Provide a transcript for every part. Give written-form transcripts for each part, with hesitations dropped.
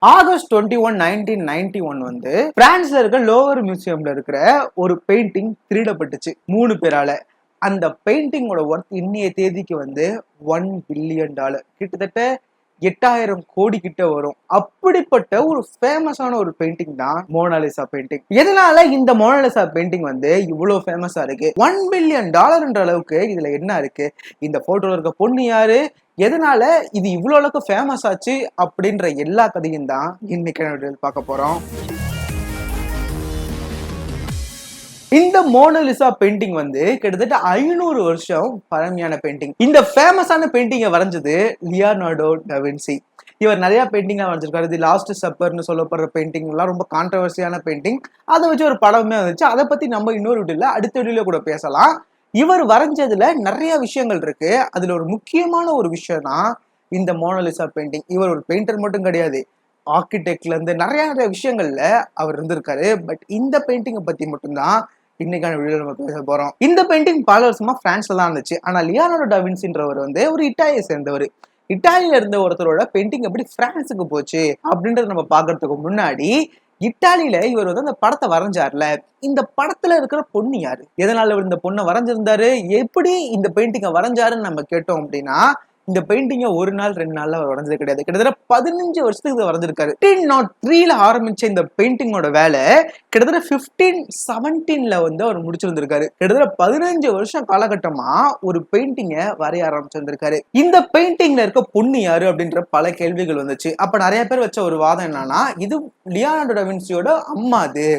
August 21 1991 வந்து பிரான்ஸ்ல இருக்க லோவர் மியூசியம்ல இருக்கிற ஒரு பெயிண்டிங் திருடப்பட்டுச்சு 3 பேரால. அந்த பெயிண்டிங்கோட ஒர்த் இன்னைய தேதிக்கு வந்து $1 பில்லியன், கிட்டத்தட்ட 8000 கோடி கிட்ட வரும். அப்படிப்பட்ட ஒரு ஃபேமஸான ஒரு பெயிண்டிங் தான் மோனாலிசா பெயிண்டிங். எதனால இந்த மோனாலிசா பெயிண்டிங் வந்து இவ்வளவு ஃபேமஸா இருக்கு? $1 பில்லியன் அளவுக்கு இதுல என்ன இருக்கு? இந்த போட்டோல இருக்க பொண்ணு யாரு, எதனால இது இவ்வளவு அளவுக்கு ஃபேமஸ் ஆச்சு அப்படின்ற எல்லா கதையும் தான் இன்னைக்கு பார்க்க போறோம். இந்த மோனாலிசா பெயிண்டிங் வந்து கிட்டத்தட்ட 500 வருஷம் பழமையான பெயிண்டிங். இந்த ஃபேமஸான பெயிண்டிங்கை வரைஞ்சது லியோனார்டோ டாவின்சி. இவர் நிறைய பெயிண்டிங்கா வரைஞ்சிருக்காரு. தி லாஸ்ட் சப்பர்னு சொல்லப்படுற பெயிண்டிங் எல்லாம் ரொம்ப கான்ட்ரவர்சியான பெயிண்டிங். அதை வச்சு ஒரு படமே வந்துச்சு. அதை பத்தி நம்ம இன்னொரு வீடியோல அடுத்த வீடியோல கூட பேசலாம். இவர் வரைஞ்சதுல நிறைய விஷயங்கள் இருக்கு. அதுல ஒரு முக்கியமான ஒரு விஷயம் தான் இந்த மோனாலிசா பெயிண்டிங். இவர் ஒரு பெயிண்டர் மட்டும் கிடையாது, ஆர்கிடெக்ட்ல இருந்து நிறைய விஷயங்கள்ல அவர் இருந்திருக்காரு. பட் இந்த பெயிண்டிங்கை பத்தி மட்டும்தான் இன்னைக்கான வீடியோ நம்ம பேச போறோம். இந்த பெயிண்டிங் பல வருஷமா பிரான்ஸ்ல தான் இருந்துச்சு. ஆனா லியோனார்டோ டாவின்சின்றவர் வந்து ஒரு இட்டாலியை சேர்ந்தவர். இட்டாலியில இருந்த ஒருத்தரோட பெயிண்டிங் எப்படி பிரான்ஸுக்கு போச்சு அப்படின்றத நம்ம பாக்குறதுக்கு முன்னாடி, இட்டாலியில இவர் வந்து அந்த படத்தை வரைஞ்சார்ல, இந்த படத்துல இருக்கிற பொண்ணு யாரு, எதனால இவர் இந்த பொண்ணை வரைஞ்சிருந்தாரு, எப்படி இந்த பெயிண்டிங்கை வரைஞ்சாருன்னு நம்ம கேட்டோம் அப்படின்னா, இந்த பெயிண்டிங்க ஒரு நாள் 2 நாள்ல அவர் வரைஞ்சது கிடையாது. கிட்டத்தட்ட 15 வருஷத்துக்கு இதை வரைஞ்சிருக்காரு. 1503 ஆரம்பிச்ச இந்த பெயிண்டிங்கோட வேலை கிட்டத்தட்ட 1517 வந்து அவர் முடிச்சிருந்திருக்காரு. கிட்டத்தட்ட 15 வருஷம் காலகட்டமா ஒரு பெயிண்டிங்க வரைய ஆரம்பிச்சிருந்திருக்காரு. இந்த பெயிண்டிங்ல இருக்க பொண்ணு யாரு அப்படின்ற பல கேள்விகள் வந்துச்சு. அப்ப நிறைய பேர் வச்ச ஒரு வாதம் என்னன்னா, இது லியோனார்டோ டாவின்சியோட அம்மா அது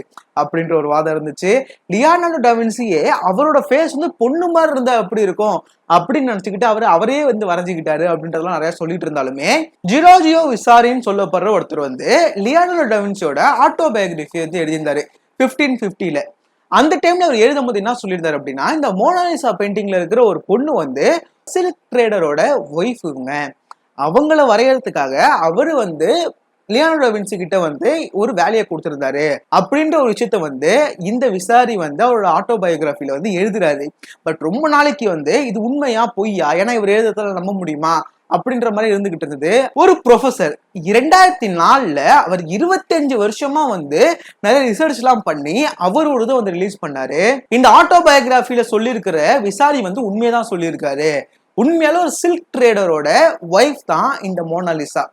அப்படின்ற ஒரு வாதம் இருந்துச்சு. லியோனார்டோ டாவின்சியே அவரோட ஃபேஸ் வந்து பொண்ணு மாதிரி இருந்தா எப்படி இருக்கும் அப்படின்னு நினைச்சுக்கிட்டு அவரே வந்து வரைஞ்சுக்கிட்டாரு அப்படின்றதெல்லாம் நிறைய சொல்லிட்டு இருந்தாலுமே, ஜிரோஜியோ விசாரின்னு சொல்லப்படுற ஒருத்தர் வந்து லியோனார்டோ டாவின்சியோட ஆட்டோபயோகிராஃபி வந்து எழுதியிருந்தாரு 1550ல. அந்த டைம்ல அவர் எழுதும் போது என்ன சொல்லியிருந்தாரு அப்படின்னா, இந்த மோனாலிசா பெயிண்டிங்ல இருக்கிற ஒரு பொண்ணு வந்து சில்க் ட்ரேடரோட ஒய்ஃபுங்க, அவங்கள வரையறதுக்காக அவரு வந்து லியோனார்டோ டாவின்சி கிட்ட வந்து ஒரு வேலையை கொடுத்திருந்தாரு அப்படின்ற ஒரு விஷயத்த வந்து இந்த விசாரி வந்து அவரோட ஆட்டோபயோகிராஃபில வந்து எழுதுறாரு. பட் ரொம்ப நாளைக்கு வந்து இது உண்மையா பொய்யா, ஏன்னா இவர் எழுதுறதால நம்ப முடியுமா அப்படின்ற மாதிரி இருந்துகிட்டு இருந்தது. ஒரு ப்ரொஃபசர் 2004ல அவர் 25 வருஷமா வந்து நிறைய ரிசர்ச் எல்லாம் பண்ணி அவரோட இதை வந்து ரிலீஸ் பண்ணாரு. இந்த ஆட்டோபயோகிராஃபில சொல்லியிருக்கிற விசாரி வந்து உண்மையதான் சொல்லியிருக்காரு. உண்மையால ஒரு சில்க் ட்ரேடரோட ஒய்ஃப் தான் இந்த மோனாலிசா.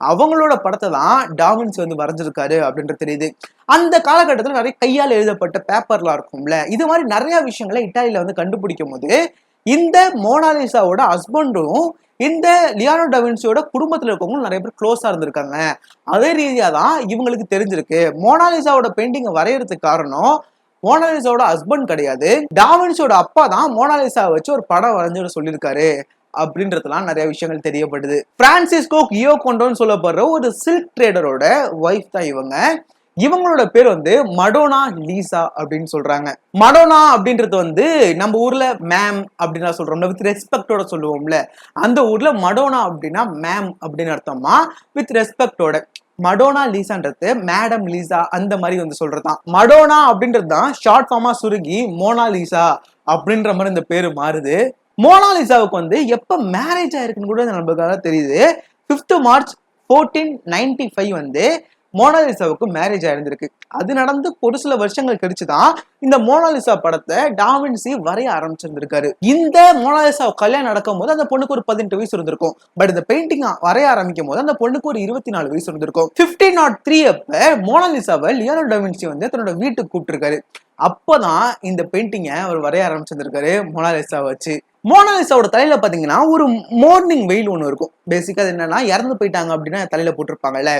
அவங்களோட படத்தை தான் டாவின்சி வந்து வரைஞ்சிருக்காரு அப்படின்றது தெரியுது. அந்த காலகட்டத்தில் நிறைய கையால் எழுதப்பட்ட பேப்பர்லாம் இருக்கும்ல, இது மாதிரி நிறைய விஷயங்களை இட்டாலியில வந்து கண்டுபிடிக்கும் போது இந்த மோனாலிசாவோட ஹஸ்பண்டும் இந்த லியோனார்டோ டாவின்சியோட குடும்பத்துல இருக்கவங்களும் நிறைய பேர் க்ளோஸா இருந்திருக்காங்க. அதே ரீதியா தான் இவங்களுக்கு தெரிஞ்சிருக்கு. மோனாலிசாவோட பெயிண்டிங்கை வரையறதுக்கு காரணம் மோனாலிசாவோட ஹஸ்பண்ட் கிடையாது, டாவின்சியோட அப்பா தான் மோனாலிசா வச்சு ஒரு படம் வரைஞ்சு சொல்லியிருக்காரு அப்படின்றதுலாம் நிறைய விஷயங்கள் தெரியப்படுது. பிரான்சிஸ்கோ கியோகோண்டோன்னு சொல்லப்படுற ஒரு சில்க் ட்ரேடரோட ஒய்ஃப் தான் இவங்க. இவங்களோட பேர் வந்து மடோனா லீசா அப்படின்னு சொல்றாங்க. மடோனா அப்படின்றது வந்து நம்ம ஊர்ல மேம் அப்படின்னு சொல்றோம்ல, வித் ரெஸ்பெக்டோட சொல்லுவோம்ல, அந்த ஊர்ல மடோனா அப்படின்னா மேம் அப்படின்னு அர்த்தமா, வித் ரெஸ்பெக்டோட. மடோனா லீசான்றது மேடம் லீசா அந்த மாதிரி வந்து சொல்றதுதான். மடோனா அப்படின்றது தான் ஷார்ட் ஃபார்மா சுருங்கி மோனாலிசா அப்படின்ற மாதிரி இந்த பேரு மாறுது. மோனாலிசாவுக்கு வந்து எப்ப மேரேஜ் ஆயிருக்குன்னு கூட நம்மளுக்காக தெரியுது. 5th மார்ச் 1495 வந்து மோனாலிசாவுக்கு மேரேஜ் ஆயிருந்திருக்கு. அது நடந்து ஒரு சில வருஷங்கள் கழிச்சுதான் இந்த மோனாலிசா படத்தை டாவின்சி வரைய ஆரம்பிச்சிருந்திருக்காரு. இந்த மோனாலிசா கல்யாணம் நடக்கும் போது அந்த பொண்ணுக்கு ஒரு 18 வயசு இருந்திருக்கும். பட் இந்த பெயிண்டிங் வரைய ஆரம்பிக்கும் போது அந்த பொண்ணுக்கு ஒரு 24 வயசு இருந்திருக்கும். 1503 அப்ப மோனாலிசாவை லியோனார்டோ டாவின்சி வந்து தன்னோட வீட்டுக்கு கூப்பிட்டுருக்காரு. அப்பதான் இந்த பெயிண்டிங்கை அவர் வரைய ஆரம்பிச்சிருந்திருக்காரு மோனாலிசா வச்சு. மோனாலிசாவோட தலையில பாத்தீங்கன்னா ஒரு மார்னிங் வெயில் ஒண்ணு இருக்கும். பேசிக்கா அது என்னன்னா, இறந்து போயிட்டாங்க அப்படின்னா தலையில போட்டிருப்பாங்கல்ல,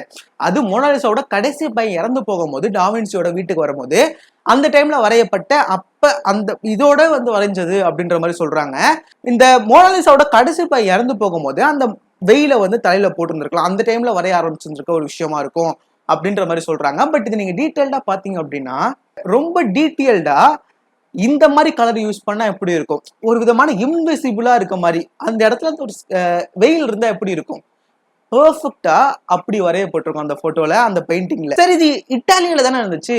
அது மோனாலிசாவோட கடைசி பையன் இறந்து போகும்போது டாவின்சியோட வீட்டுக்கு வரும்போது அந்த டைம்ல வரையப்பட்ட அப்ப அந்த இதோட வந்து வரைஞ்சது அப்படின்ற மாதிரி சொல்றாங்க. இந்த மோனாலிசாவோட கடைசி பையன் இறந்து போகும்போது அந்த வெயில வந்து தலையில போட்டுருந்துருக்கலாம், அந்த டைம்ல வரைய ஆரம்பிச்சிருக்க ஒரு விஷயமா இருக்கும் அப்படின்ற மாதிரி சொல்றாங்க. பட் இது நீங்க டீட்டெயில்டா பாத்தீங்க அப்படின்னா, ரொம்ப டீட்டெயில்டா இந்த மாதிரி கலர் யூஸ் பண்ணா எப்படி இருக்கும், ஒரு விதமான இன்விசிபிளா இருக்க மாதிரி, அந்த இடத்துல ஒரு வெயில் இருந்தா எப்படி இருக்கும், பெர்ஃபெக்டா அப்படி வரையப்பட்டிருக்கும் அந்த போட்டோல, அந்த பெயிண்டிங்ல. சரி, இது இட்டாலியில தானே இருந்துச்சு,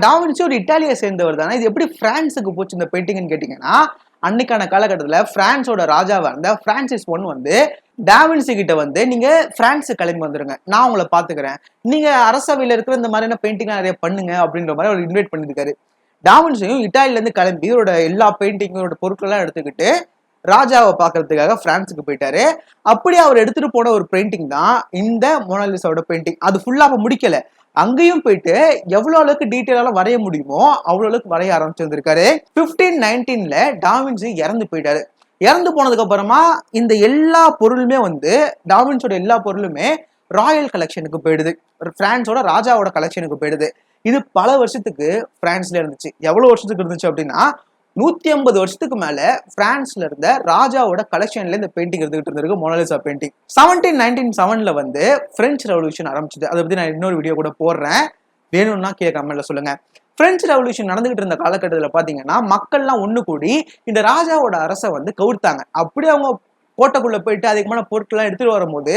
டாவின்சி ஒரு இட்டாலியை சேர்ந்தவர் தானே, இது எப்படி பிரான்ஸுக்கு போச்சு இந்த பெயிண்டிங்னு கேட்டீங்கன்னா, அன்னைக்கான காலகட்டத்தில் பிரான்ஸோட ராஜாவா இருந்த பிரான்சிஸ் I வந்து டாவின்சி கிட்ட வந்து நீங்க பிரான்ஸுக்கு கிளம்பி வந்துருங்க, நான் உங்களை பாத்துக்கிறேன், நீங்க அரசவையில இருக்கிற இந்த மாதிரியான பெயிண்டிங் நிறைய பண்ணுங்க அப்படின்ற மாதிரி அவர் இன்வைட் பண்ணிருக்காரு. டாவின்சியும் இட்டாலியில இருந்து கிளம்பி இவரோட எல்லா பெயிண்டிங்கோட பொருட்கள்லாம் எடுத்துக்கிட்டு ராஜாவை பாக்குறதுக்காக பிரான்ஸுக்கு போயிட்டாரு. அப்படி அவர் எடுத்துட்டு போன ஒரு பெயிண்டிங் தான் இந்த மோனாலிசாவோட பெயிண்டிங். அது ஃபுல்லா முடிக்கல, அங்கேயும் போயிட்டு எவ்வளவு அளவுக்கு டீட்டெயிலால வரைய முடியுமோ அவ்வளவு அளவுக்கு வரைய ஆரம்பிச்சிருந்திருக்காரு. 1519ல டாவின்சி இறந்து போயிட்டாரு. இறந்து போனதுக்கு அப்புறமா இந்த எல்லா பொருளுமே வந்து டாவின்சியோட எல்லா பொருளுமே ராயல் கலெக்ஷனுக்கு போயிடுது, பிரான்ஸோட ராஜாவோட கலெக்ஷனுக்கு போயிடுது. இது பல வருஷத்துக்கு பிரான்ஸ்ல இருந்துச்சு. எவ்வளவு வருஷத்துக்கு இருந்துச்சு அப்படின்னா 150 வருஷத்துக்கு மேல பிரான்ஸ்ல இருந்த ராஜாவோட கலெக்ஷன்ல இந்த பெயிண்டிங் இருந்துகிட்டு இருந்திருக்கு, மோனாலிசா பெயிண்டிங். 1797ல வந்து பிரெஞ்சு ரெவல்யூஷன் ஆரம்பிச்சது. அதை பத்தி நான் இன்னொரு வீடியோ கூட போடுறேன், வேணும்னா கீழே கமெண்ட்ல சொல்லுங்க. பிரெஞ்சு ரெவல்யூஷன் நடந்துகிட்டு இருந்த காலகட்டத்தில் பாத்தீங்கன்னா மக்கள்லாம் ஒண்ணு கூடி இந்த ராஜாவோட அரசை வந்து கவுர்த்தாங்க. அப்படி அவங்க கோட்டைக்குள்ள போயிட்டு அதிகமான பொருட்கள்லாம் எடுத்துட்டு வரும்போது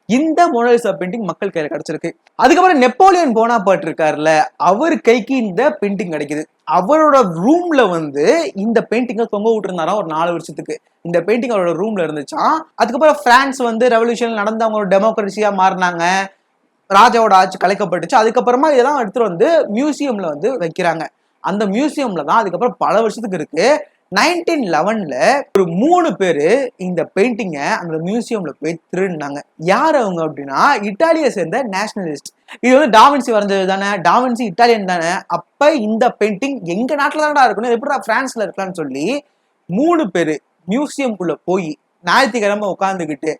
இந்த மோனாலிசா பெயிண்டிங் மக்கள் கையில கிடைச்சிருக்கு. அதுக்கப்புறம் நெப்போலியன் போனாபார்ட் இருக்காருல்ல, அவர் கைக்கு இந்த பெயிண்டிங் கிடைக்குது. அவரோட ரூம்ல வந்து இந்த பெயிண்டிங்கை தொங்க விட்டுருந்தாராம் ஒரு 4 வருஷத்துக்கு. இந்த பெயிண்டிங் அவரோட ரூம்ல இருந்துச்சான். அதுக்கப்புறம் பிரான்ஸ் வந்து ரெவல்யூஷன் நடந்து அவங்க ஒரு டெமோக்ரஸியா மாறினாங்க, ராஜாவோட ஆட்சி கலைக்கப்பட்டுச்சு. அதுக்கப்புறமா இதெல்லாம் எடுத்துட்டு வந்து மியூசியம்ல வந்து வைக்கிறாங்க. அந்த மியூசியம்ல தான் அதுக்கப்புறம் பல வருஷத்துக்கு இருக்கு. 1911ல ஒரு 3 பேரு இந்த பெயிண்டிங்க அந்த மியூசியம்ல போய் திருடினாங்க. யார் அவங்க அப்படின்னா இட்டாலியை சேர்ந்த நேஷனலிஸ்ட். இது வந்து டாவின்சி வரைஞ்சது தானே, டாவின்சி இட்டாலியன் தானே, அப்ப இந்த பெயிண்டிங் எங்க நாட்டுல தான்டா இருக்கணும், எப்படி பிரான்ஸ்ல இருக்கலாம்னு சொல்லி 3 பேரு மியூசியம்குள்ள போய் ஞாயிற்றுக்கிழமை உட்காந்துக்கிட்டு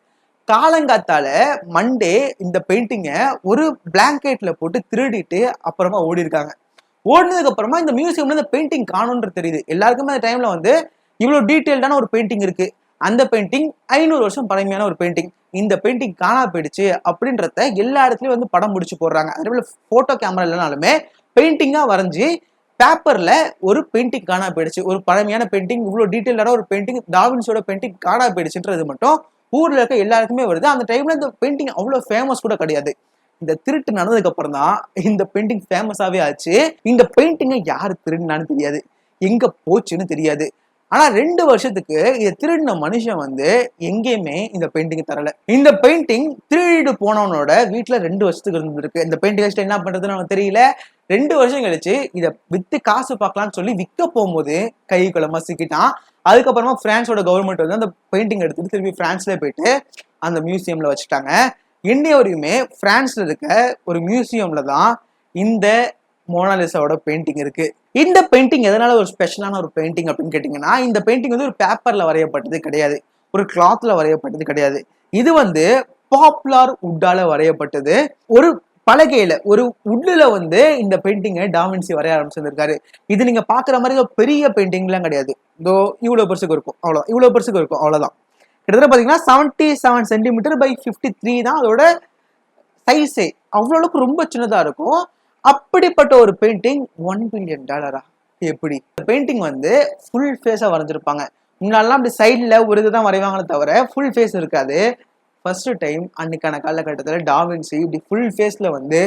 காலங்காத்தால மண்டே இந்த பெயிண்டிங்க ஒரு பிளாங்கெட்ல போட்டு திருடிட்டு அப்புறமா ஓடி இருக்காங்க. ஓடினதுக்கு அப்புறமா இந்த மியூசியம்ல இந்த பெயிண்டிங் காணும்ன்றது தெரியுது எல்லாருக்குமே. அந்த டைம்ல வந்து இவ்வளவு டீட்டெயில்டான ஒரு பெயிண்டிங் இருக்கு, அந்த பெயிண்டிங் 500 வருஷம் பழமையான ஒரு பெயிண்டிங், இந்த பெயிண்டிங் காணா போயிடுச்சு அப்படின்றத எல்லா இடத்துலயும் வந்து படம் முடிச்சு போடுறாங்க. அதே போல போட்டோ கேமரா இல்லைனாலுமே பெயிண்டிங்கா வரைஞ்சி பேப்பர்ல ஒரு பெயிண்டிங் காணா போயிடுச்சு, ஒரு பழமையான பெயிண்டிங், இவ்வளவு டீட்டெயில்டான ஒரு பெயிண்டிங், டாவின்சியோட பெயிண்டிங் காணா போயிடுச்சுன்றது மட்டும் ஊர்ல இருக்க எல்லாருக்குமே வருது. அந்த டைம்ல இந்த பெயிண்டிங் அவ்வளவு ஃபேமஸ் கூட கிடையாது. இந்த திருட்டு நடந்ததுக்கு அப்புறம் தான் இந்த பெயிண்டிங் ஃபேமஸாவே ஆச்சு. இந்த பெயிண்டிங்கை யாரு திருடினான்னு தெரியாது, எங்க போச்சுன்னு தெரியாது. ஆனா 2 வருஷத்துக்கு இதை திருடின மனுஷன் வந்து எங்கேயுமே இந்த பெயிண்டிங் தரல. இந்த பெயிண்டிங் திருடிட்டு போனவனோட வீட்டுல 2 வருஷத்துக்கு இருந்திருக்கு. இந்த பெயிண்டிங் வச்சுட்டு என்ன பண்றதுன்னு அவனுக்கு தெரியல. 2 வருஷம் கழிச்சு இதை வித்து காசு பார்க்கலாம்னு சொல்லி விற்க போகும்போது கைக்குள்ள மசிக்கிட்டான். அதுக்கப்புறமா பிரான்ஸோட கவர்மெண்ட் வந்து அந்த பெயிண்டிங் எடுத்துட்டு திரும்பி பிரான்ஸ்ல போயிட்டு அந்த மியூசியம்ல வச்சுட்டாங்க. இன்னைய வரையுமே பிரான்ஸ்ல இருக்க ஒரு மியூசியம்ல தான் இந்த மோனாலிசாவோட பெயிண்டிங் இருக்கு. இந்த பெயிண்டிங் எதனால ஒரு ஸ்பெஷலான ஒரு பெயிண்டிங் அப்படின்னு கேட்டீங்கன்னா, இந்த பெயிண்டிங் வந்து ஒரு பேப்பர்ல வரையப்பட்டது கிடையாது, ஒரு கிளாத்ல வரையப்பட்டது கிடையாது. இது வந்து பாப்புலர் உட்டால வரையப்பட்டது. ஒரு பலகையில ஒரு உட்ல வந்து இந்த பெயிண்டிங்கை டாவின்சி வரைய ஆரம்பிச்சிருக்காரு. இது நீங்க பாக்குற மாதிரி பெரிய பெயிண்டிங் எல்லாம் கிடையாது, இதோ இவ்வளவு பெருசுக்கு இருக்கும், அவ்வளவு இவ்வளவு பெருசுக்கு இருக்கும், அவ்வளவுதான். கிட்டத்தட்ட பாத்தீங்கன்னா 77 சென்டிமீட்டர் பை 53 தான் அதோட சைஸே. அவ்வளவு அளவுக்கு ரொம்ப சின்னதா இருக்கும். அப்படிப்பட்ட ஒரு பெயிண்டிங் $1 பில்லியன். எப்படி பெயிண்டிங் வந்து ஃபுல் ஃபேஸா வரைஞ்சிருப்பாங்க. முன்னாலாம் அப்படி சைட்ல ஒரு இதுதான் வரைவாங்களே தவிர ஃபுல் ஃபேஸ் இருக்காது. ஃபர்ஸ்ட் டைம் அன்னைக்கான காலகட்டத்தில் டாவின்சி இப்படி ஃபுல் ஃபேஸ்ல வந்து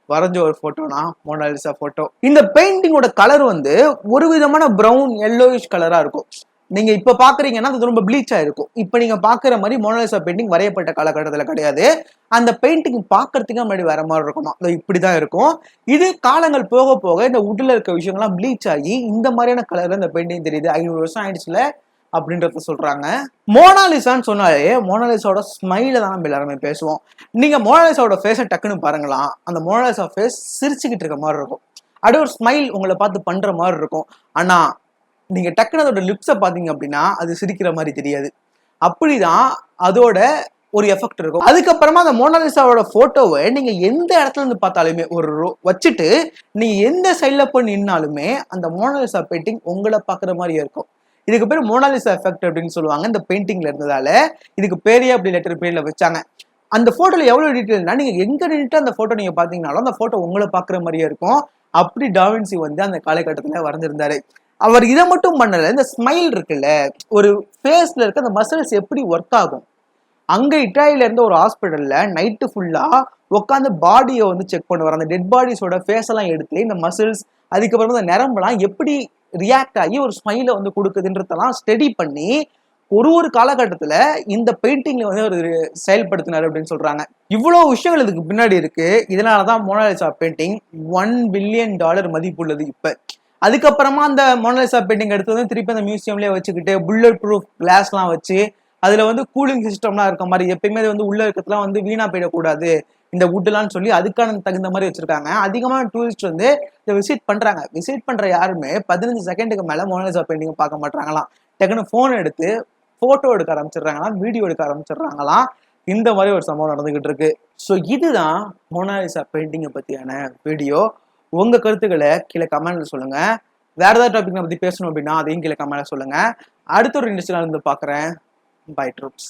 வரைஞ்ச ஒரு போட்டோனா மோனாலிசா போட்டோ. இந்த பெயிண்டிங்கோட கலர் வந்து ஒரு விதமான பிரவுன் எல்லோயிஷ் கலரா இருக்கும். நீங்க இப்ப பாக்குறீங்கன்னா அது ரொம்ப ப்ளீச்சா இருக்கும். இப்ப நீங்க பாக்குற மாதிரி மோனாலிசா பெயிண்டிங் வரையப்பட்ட காலகட்டத்துல கிடையாது. அந்த பெயிண்டிங் பாக்குறதுக்கு முன்னாடி வேற மாதிரி இருக்குமா, இப்படிதான் இருக்கும். இது காலங்கள் போக போக இந்த உட்ல இருக்க விஷயங்கள்லாம் ப்ளீச் ஆகி இந்த மாதிரியான கலர்ல இந்த பெயிண்டிங் தெரியுது. 500 வருஷம் ஆயிடுச்சுல அப்படின்றத சொல்றாங்க. மோனாலிசான்னு சொன்னாலே மோனாலிசாவோட ஸ்மைல தான் நம்ம எல்லாருமே பேசுவோம். நீங்க மோனாலிசாவோட ஃபேஸை டக்குன்னு பாருங்களா, அந்த மோனாலிசா ஃபேஸ் சிரிச்சுக்கிட்டு இருக்க மாதிரி இருக்கும். அப்படியே ஒரு ஸ்மைல் உங்களை பார்த்து பண்ற மாதிரி இருக்கும். ஆனா நீங்க டக்குன்னு அதோட லிப்ஸை பாத்தீங்க அப்படின்னா அது சிரிக்கிற மாதிரி தெரியாது. அப்படிதான் அதோட ஒரு எஃபெக்ட் இருக்கும். அதுக்கப்புறமா அந்த மோனாலிசாவோட போட்டோவை நீங்க எந்த இடத்துல இருந்து பார்த்தாலுமே ஒரு வச்சுட்டு நீங்க எந்த சைட்ல போய் நின்னாலுமே அந்த மோனாலிசா பெயிண்டிங் உங்களை பாக்குற மாதிரியே இருக்கும். இதுக்கு பேர் மோனாலிசா எஃபெக்ட் அப்படின்னு சொல்லுவாங்க. இந்த பெயிண்டிங்ல இருந்ததால இதுக்கு பேரே அப்படி லெட்டர் பேர்ல வச்சாங்க. அந்த போட்டோல எவ்வளவு டீட்டெயில்னா நீங்க எங்க நின்றுட்டு அந்த போட்டோ நீங்க பாத்தீங்கன்னாலும் அந்த போட்டோ உங்களை பாக்குற மாதிரியே இருக்கும். அப்படி டாவின்சி வந்து அந்த காலகட்டத்துல வரைஞ்சிருந்தாரு. அவர் இதை மட்டும் பண்ணல, இந்த ஸ்மைல் இருக்குல்ல, ஒரு ஃபேஸ்ல இருக்க அந்த மசில்ஸ் எப்படி ஒர்க் ஆகும். அங்க இட்டாலியில இருந்த ஒரு ஹாஸ்பிட்டல்ல நைட்டு ஃபுல்லா உட்காந்து பாடியை வந்து செக் பண்ணுவார். அந்த டெட் பாடிஸோட ஃபேஸ் எல்லாம் எடுத்து இந்த மசில்ஸ் அதுக்கப்புறமா இந்த நரம்பெல்லாம் எப்படி ரியாக்ட் ஆகி ஒரு ஸ்மைலை வந்து கொடுக்குதுன்றதெல்லாம் ஸ்டடி பண்ணி ஒரு காலகட்டத்துல இந்த பெயிண்டிங்ல வந்து ஒரு செயல்படுத்தினார் அப்படின்னு சொல்றாங்க. இவ்வளவு விஷயங்கள் இதுக்கு பின்னாடி இருக்கு. இதனாலதான் மோனாலிசா பெயிண்டிங் $1 பில்லியன் மதிப்புள்ளது இப்ப. அதுக்கப்புறமா அந்த மோனாலிசா பெயிண்டிங் எடுத்து வந்து திருப்பி அந்த மியூசியம்லயே வச்சுக்கிட்டு புல்லட் ப்ரூஃப் கிளாஸ் எல்லாம் வச்சு அதுல வந்து கூலிங் சிஸ்டம்லாம் இருக்க மாதிரி எப்பயுமே வந்து உள்ள இருக்கிறதுலாம் வந்து வீணா போயிடக்கூடாது இந்த வுட்லான்னு சொல்லி அதுக்கான தகுந்த மாதிரி வச்சிருக்காங்க. அதிகமான டூரிஸ்ட் வந்து இதை விசிட் பண்றாங்க. விசிட் பண்ற யாருமே 15 செகண்டுக்கு மேல மோனாலிசா பெயிண்டிங் பார்க்க மாட்டாங்களாம். டக்குன்னு போன் எடுத்து போட்டோ எடுக்க ஆரம்பிச்சிடுறாங்களாம், வீடியோ எடுக்க ஆரம்பிச்சிடுறாங்களாம். இந்த மாதிரி ஒரு சம்பவம் நடந்துகிட்டு இருக்கு. ஸோ இதுதான் மோனாலிசா பெயிண்டிங்கை பத்தியான வீடியோ. உங்க கருத்துக்களை கீழே கமெண்ட்ல சொல்லுங்க. வேற ஏதாவது டாபிக் பத்தி பேசணும் அப்படின்னா அதையும் கீழே கமெண்ட்ல சொல்லுங்க. அடுத்த ஒரு இண்டஸ்ட்ரியில இருந்து பாக்குறேன். Bye troops.